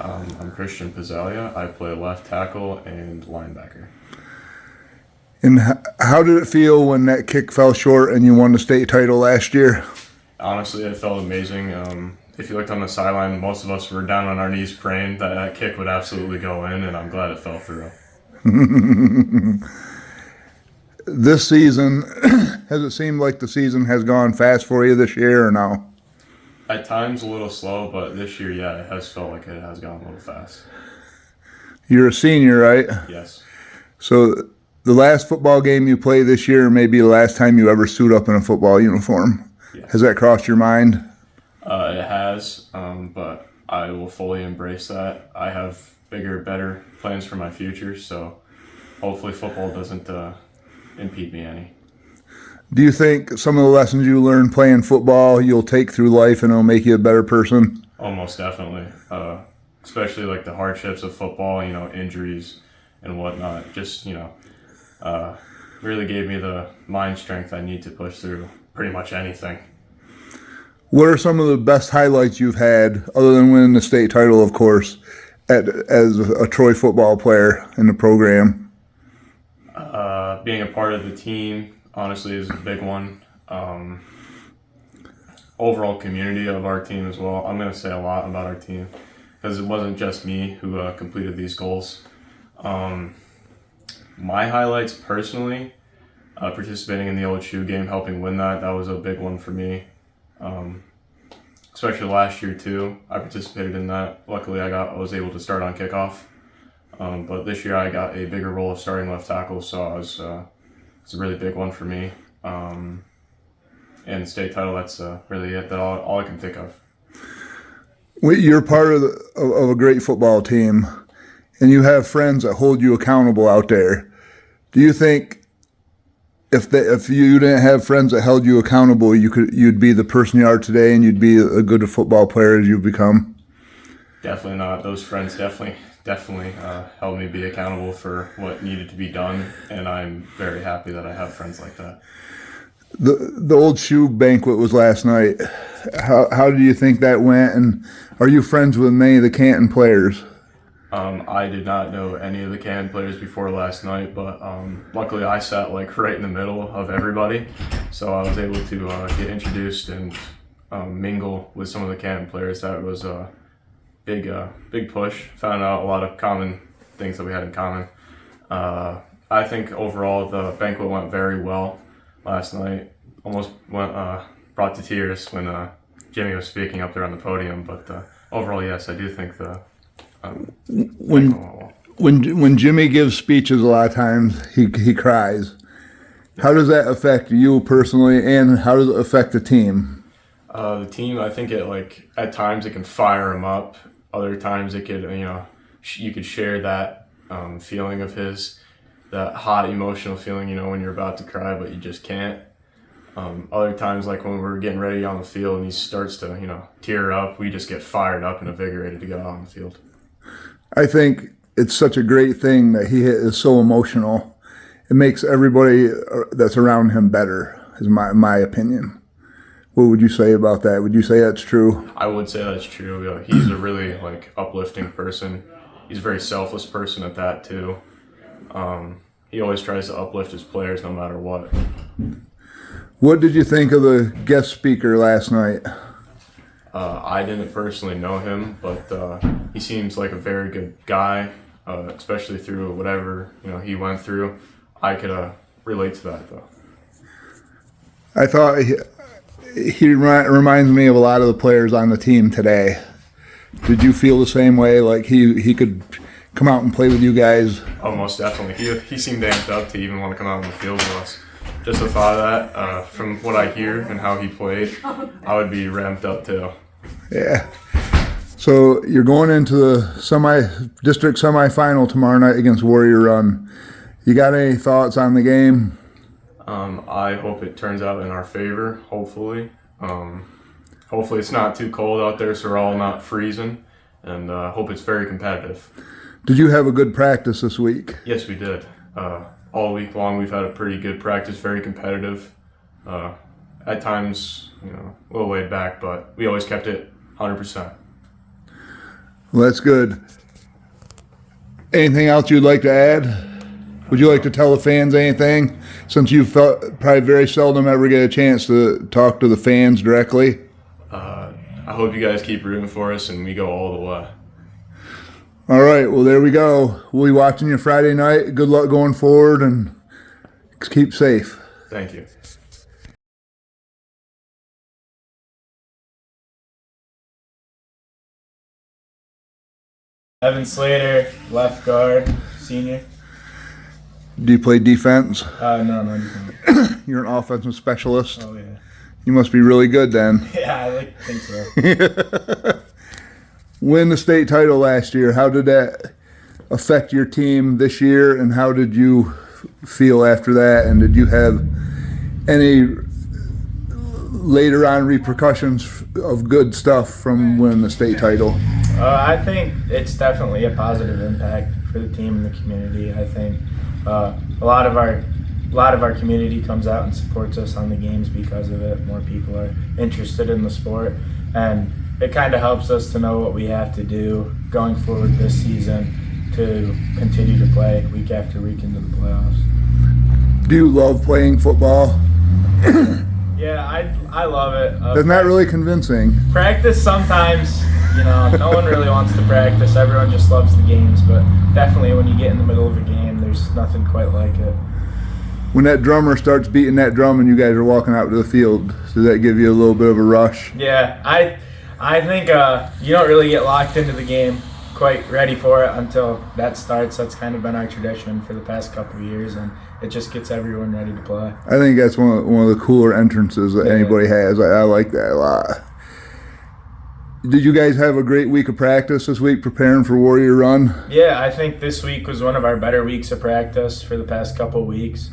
I'm Christian Pazzaglia. I play left tackle and linebacker. And how did it feel when that kick fell short and you won the state title last year? Honestly, it felt amazing. If you looked on the sideline, most of us were down on our knees praying that that kick would absolutely go in, and I'm glad it fell through. This season, has it seemed like the season has gone fast for you this year or no? At times a little slow, but this year, yeah, it has felt like it has gone a little fast. You're a senior, right? Yes. So the last football game you play this year may be the last time you ever suit up in a football uniform. Yes. Has that crossed your mind? It has, but I will fully embrace that. I have bigger, better plans for my future, so hopefully football doesn't impede me any. Do you think some of the lessons you learned playing football you'll take through life and it'll make you a better person? Almost definitely, especially like the hardships of football, injuries and whatnot. Just, really gave me the mind strength I need to push through pretty much anything. What are some of the best highlights you've had, other than winning the state title, of course, as a Troy football player in the program? Being a part of the team, honestly, is a big one. Overall community of our team as well. I'm going to say a lot about our team because it wasn't just me who completed these goals. My highlights personally, participating in the old shoe game, helping win that was a big one for me. Especially last year too, I participated in that. Luckily, I was able to start on kickoff. But this year I got a bigger role of starting left tackle, so it's a really big one for me. And state title, that's really it. That all I can think of. You're part of a great football team, and you have friends that hold you accountable out there. Do you think if you didn't have friends that held you accountable, you'd be the person you are today, and you'd be a good football player as you've become? Definitely not. Those friends definitely helped me be accountable for what needed to be done, and I'm very happy that I have friends like that. The old shoe banquet was last night. How do you think that went, and are you friends with many of the Canton players? I did not know any of the Canton players before last night, but luckily I sat right in the middle of everybody, so I was able to get introduced and mingle with some of the Canton players. That was a big push. Found out a lot of common things that we had in common. I think overall the banquet went very well last night. Almost brought to tears when Jimmy was speaking up there on the podium, but overall, yes, I do think the when Jimmy gives speeches, a lot of times he cries. How does that affect you personally, and how does it affect the team? The team, I think at times it can fire him up. Other times it could, you could share that feeling of his, that hot emotional feeling, when you're about to cry but you just can't. Other times, like when we're getting ready on the field and he starts to, tear up, we just get fired up and invigorated to go out on the field. I think it's such a great thing that he is so emotional. It makes everybody that's around him better, is my opinion. What would you say about that? Would you say that's true? I would say that's true. He's a really uplifting person. He's a very selfless person at that too. He always tries to uplift his players no matter what. What did you think of the guest speaker last night? I didn't personally know him, but he seems like a very good guy, especially through whatever he went through. I could relate to that though. I thought he reminds me of a lot of the players on the team today. Did you feel the same way? Like he could come out and play with you guys? Oh, most definitely. He seemed amped up to even want to come out on the field with us. Just the thought of that, from what I hear and how he played, I would be ramped up too. Yeah. So you're going into the district semifinal tomorrow night against Warrior Run. You got any thoughts on the game? I hope it turns out in our favor, hopefully. Hopefully it's not too cold out there so we're all not freezing, and hope it's very competitive. Did you have a good practice this week? Yes, we did. All week long we've had a pretty good practice, very competitive. At times, a little laid back, but we always kept it 100%. Well, that's good. Anything else you'd like to add? Would you like to tell the fans anything? Since you probably very seldom ever get a chance to talk to the fans directly. I hope you guys keep rooting for us and we go all the way. All right, well, there we go. We'll be watching you Friday night. Good luck going forward and keep safe. Thank you. Evan Slater, left guard, senior. Do you play defense? No, defense. You're an offensive specialist. Oh, yeah. You must be really good then. Yeah, I think so. Win the state title last year. How did that affect your team this year, and how did you feel after that? And did you have any later on repercussions of good stuff from winning the state title? I think it's definitely a positive impact for the team and the community. I think a lot of our community comes out and supports us on the games because of it. More people are interested in the sport, and it kind of helps us to know what we have to do going forward this season to continue to play week after week into the playoffs. Do you love playing football? Yeah, I love it. That's not really convincing. Practice sometimes, no one really wants to practice. Everyone just loves the games, but definitely when you get in the middle of a game, there's nothing quite like it. When that drummer starts beating that drum and you guys are walking out to the field, does that give you a little bit of a rush? Yeah, I think you don't really get locked into the game quite ready for it until that starts. That's kind of been our tradition for the past couple of years, and it just gets everyone ready to play. I think that's one of the cooler entrances that anybody has. I like that a lot. Did you guys have a great week of practice this week preparing for Warrior Run? Yeah, I think this week was one of our better weeks of practice for the past couple of weeks.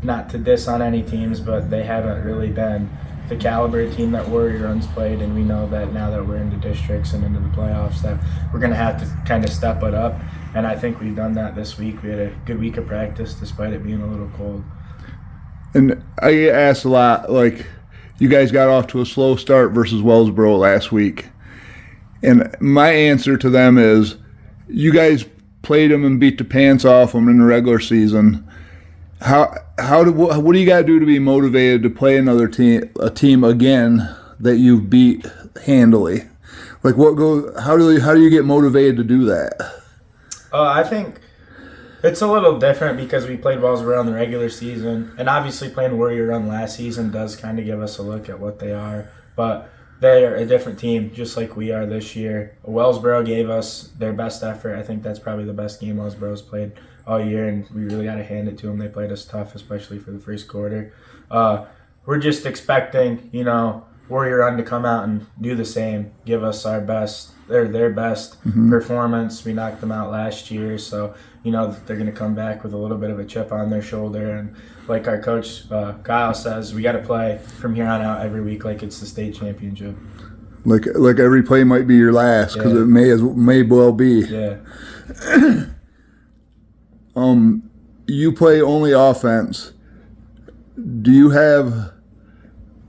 Not to diss on any teams, but they haven't really been the caliber team that Warrior Run's played, and we know that now that we're into districts and into the playoffs that we're going to have to kind of step it up, and I think we've done that this week. We had a good week of practice despite it being a little cold. And I get asked a lot, like, you guys got off to a slow start versus Wellsboro last week, and my answer to them is you guys played them and beat the pants off them in the regular season. What do you got to do to be motivated to play a team again that you beat handily? Like, how do you get motivated to do that? I think it's a little different because we played Wellsboro in the regular season, and obviously playing Warrior Run last season does kind of give us a look at what they are, but they are a different team, just like we are this year. Wellsboro gave us their best effort. I think that's probably the best game Wellsboro's played all year, and we really got to hand it to them. They played us tough, especially for the first quarter. We're just expecting, Warrior Run to come out and do the same, give us our best, their best performance. We knocked them out last year, so they're going to come back with a little bit of a chip on their shoulder. And like our coach Kyle says, we got to play from here on out every week like it's the state championship. Like every play might be your last, because it may well be. Yeah. You play only offense. Do you have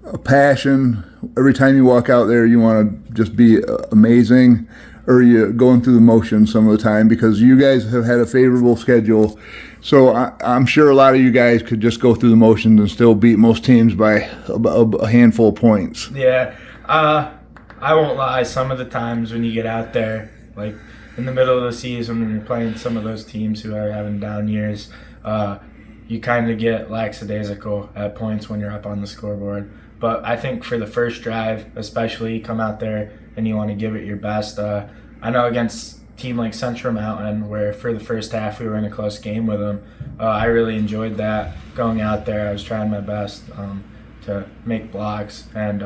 a passion every time you walk out there? You want to just be amazing, or are you going through the motions some of the time? Because you guys have had a favorable schedule, so I'm sure a lot of you guys could just go through the motions and still beat most teams by a handful of points. Yeah, I won't lie. Some of the times when you get out there, like in the middle of the season when you're playing some of those teams who are having down years, you kind of get lackadaisical at points when you're up on the scoreboard. But I think for the first drive, especially, you come out there and you want to give it your best. I know against a team like Central Mountain, where for the first half we were in a close game with them, I really enjoyed that. Going out there, I was trying my best to make blocks. And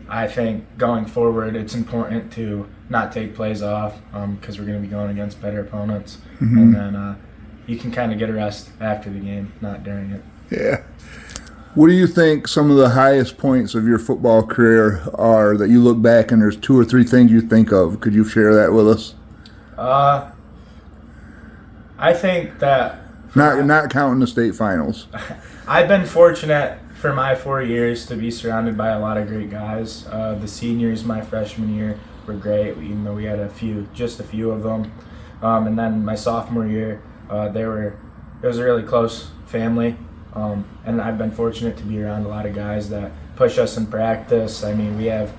I think going forward, it's important to not take plays off because we're going to be going against better opponents. And then you can kind of get a rest after the game, not during it. Yeah. What do you think some of the highest points of your football career are that you look back and there's 2 or 3 things you think of? Could you share that with us? I think that not counting the state finals. I've been fortunate for my 4 years to be surrounded by a lot of great guys. The seniors my freshman year were great, even though we had just a few of them. And then my sophomore year, it was a really close family. And I've been fortunate to be around a lot of guys that push us in practice. I mean, we have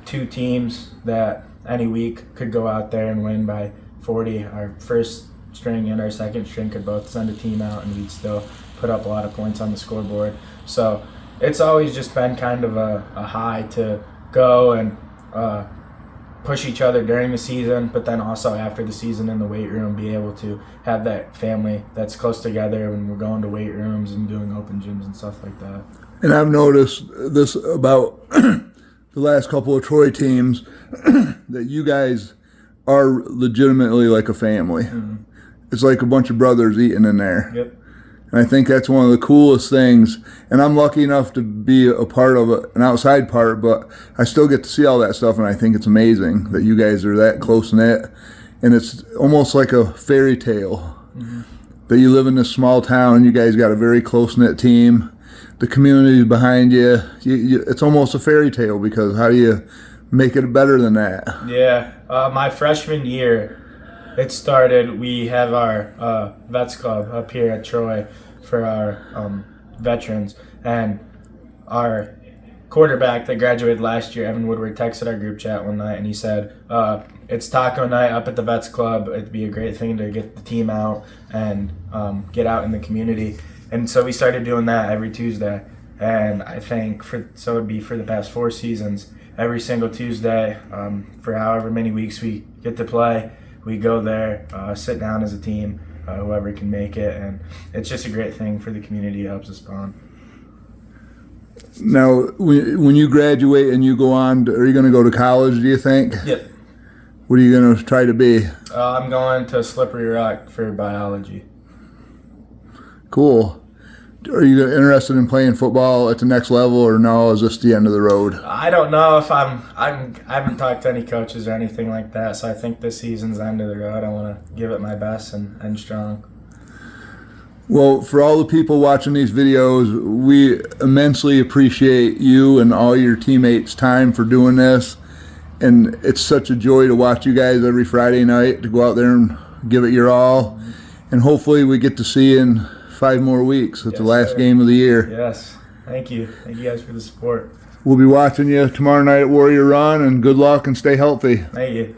2 teams that any week could go out there and win by 40. Our first string and our second string could both send a team out, and we'd still put up a lot of points on the scoreboard. So it's always just been kind of a high to go and push each other during the season, but then also after the season in the weight room, be able to have that family that's close together when we're going to weight rooms and doing open gyms and stuff like that. And I've noticed this about the last couple of Troy teams, that you guys are legitimately like a family. Mm-hmm. It's like a bunch of brothers eating in there. Yep. And I think that's one of the coolest things. And I'm lucky enough to be a part of an outside part, but I still get to see all that stuff, and I think it's amazing that you guys are that close-knit. And it's almost like a fairy tale, mm-hmm. that you live in this small town, you guys got a very close-knit team. The community behind you, it's almost a fairy tale, because how do you make it better than that? Yeah, my freshman year, it started, we have our Vets Club up here at Troy for our veterans, and our quarterback that graduated last year, Evan Woodward, texted our group chat one night, and he said, it's taco night up at the Vets Club. It'd be a great thing to get the team out and get out in the community. And so we started doing that every Tuesday. And I think it'd be for the past 4 seasons, every single Tuesday, for however many weeks we get to play, we go there, sit down as a team, whoever can make it. And it's just a great thing for the community. It helps us bond. Now, when you graduate and you go on, are you going to go to college, do you think? Yep. What are you going to try to be? I'm going to Slippery Rock for biology. Cool. Are you interested in playing football at the next level, or no, is this the end of the road? I don't know if I haven't talked to any coaches or anything like that, so I think this season's the end of the road. I want to give it my best and end strong. Well, for all the people watching these videos, we immensely appreciate you and all your teammates' time for doing this. And it's such a joy to watch you guys every Friday night, to go out there and give it your all. And hopefully we get to see you in 5 more weeks. It's the last game of the year. Yes. Thank you. Thank you guys for the support. We'll be watching you tomorrow night at Warrior Run, and good luck and stay healthy. Thank you.